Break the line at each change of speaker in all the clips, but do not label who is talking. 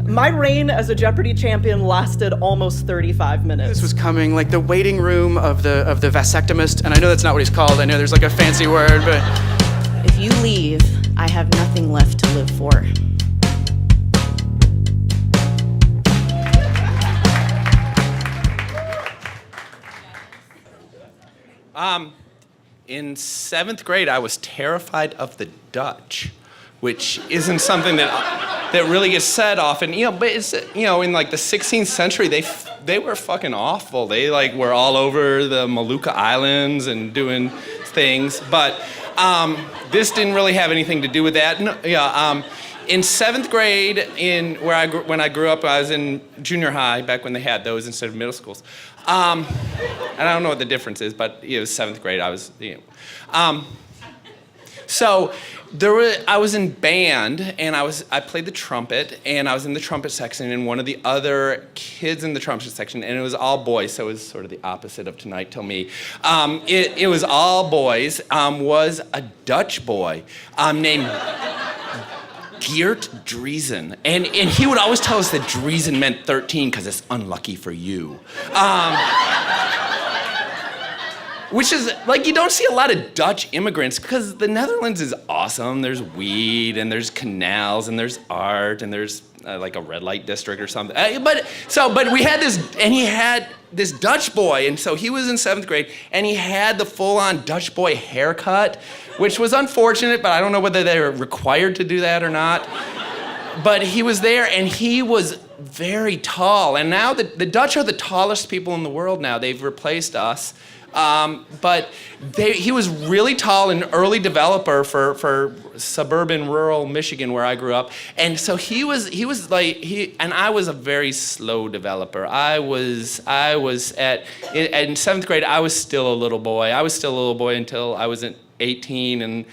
My reign as a Jeopardy champion lasted almost 35 minutes.
This was coming, like the waiting room of the vasectomist, and I know that's not what he's called. I know there's like a fancy word, but...
If you leave, I have nothing left to live for.
In 7th grade, I was terrified of the Dutch, which isn't something that really gets said often. But it's, in like the 16th century, they were fucking awful. They like were all over the Molucca Islands and doing things. But this didn't really have anything to do with that. No, in 7th grade, when I grew up, I was in junior high back when they had those instead of middle schools. And I don't know what the difference is, but it was 7th grade. I was, so I was in band, and I played the trumpet, and I was in the trumpet section, and one of the other kids in the trumpet section, and it was all boys, so it was sort of the opposite of Tonight Till Me. It was all boys. Was a Dutch boy named Geert Driesen, and he would always tell us that Driesen meant 13 because it's unlucky for you. Which is, like, you don't see a lot of Dutch immigrants because the Netherlands is awesome. There's weed, and there's canals, and there's art, and there's like a red light district or something. But we had this, and he had this Dutch boy, and so he was in 7th grade, and he had the full-on Dutch boy haircut, which was unfortunate, but I don't know whether they were required to do that or not. But he was there, and he was very tall, and now the Dutch are the tallest people in the world now. They've replaced us. But he was really tall, an early developer for suburban rural Michigan where I grew up. And so he was like, and I was a very slow developer. In 7th grade, I was still a little boy. I was still a little boy until I was 18, and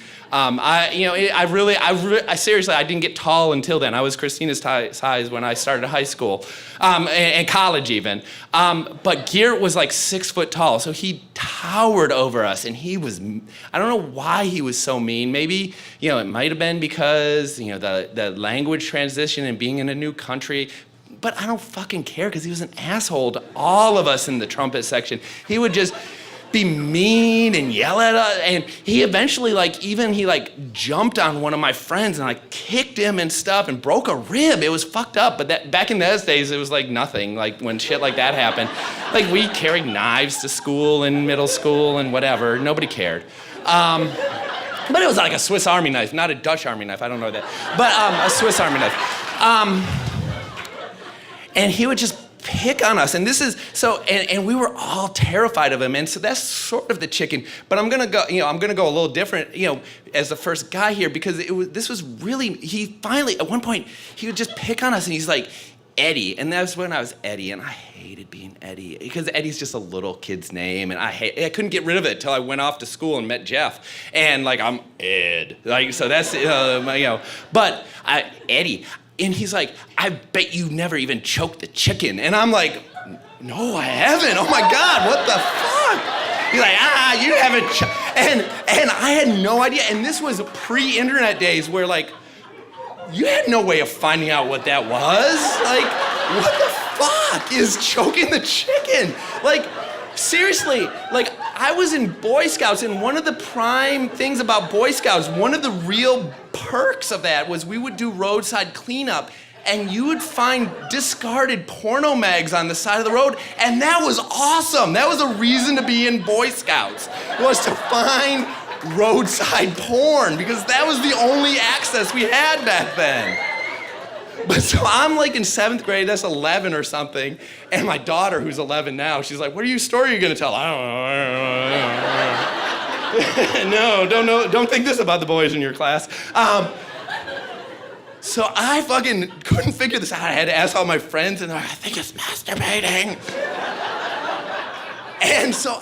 seriously, I didn't get tall until then. I was Christina's size when I started high school, and college even. But Geert was like 6 foot tall, so he towered over us, and he was, I don't know why he was so mean. Maybe, it might have been because, the language transition and being in a new country. But I don't fucking care, because he was an asshole to all of us in the trumpet section. He would just be mean and yell at us, and he eventually he jumped on one of my friends and kicked him and stuff and broke a rib. It was fucked up, but that back in those days it was like nothing, like when shit like that happened. Like we carried knives to school in middle school and whatever, nobody cared. But it was like a Swiss Army knife, not a Dutch Army knife, I don't know that, but a Swiss Army knife. And he would just pick on us, and this is so, and we were all terrified of him, and so that's sort of the chicken. But I'm gonna go a little different, as the first guy here, because this was really, he finally at one point he would just pick on us, and he's like, Eddie, and that's when I was Eddie, and I hated being Eddie because Eddie's just a little kid's name, and I couldn't get rid of it till I went off to school and met Jeff, and I'm Ed, so that's but Eddie. And he's like, I bet you never even choked the chicken. And I'm like, no, I haven't. Oh my God, what the fuck? He's like, you haven't and I had no idea. And this was pre-internet days where you had no way of finding out what that was. What the fuck is choking the chicken? Seriously, I was in Boy Scouts, and one of the prime things about Boy Scouts, one of the real perks of that was we would do roadside cleanup, and you would find discarded porno mags on the side of the road, and that was awesome. That was a reason to be in Boy Scouts, was to find roadside porn, because that was the only access we had back then. But so I'm in 7th grade, that's 11 or something, and my daughter, who's 11 now, she's like, what story are you gonna tell? I don't know. No, don't think this about the boys in your class. So I fucking couldn't figure this out. I had to ask all my friends, and they're like, I think it's masturbating. And so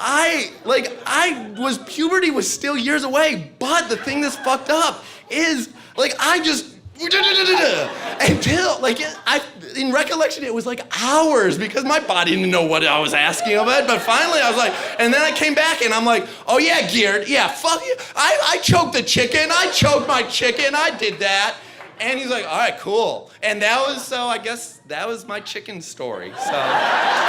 puberty was still years away, but the thing that's fucked up is, I just, until, in recollection, it was hours, because my body didn't know what I was asking of it, but finally I was and then I came back and I'm like, oh yeah, Geert, yeah, fuck you, I choked the chicken, I choked my chicken, I did that. And he's like, all right, cool. And that was, so I guess that was my chicken story. So.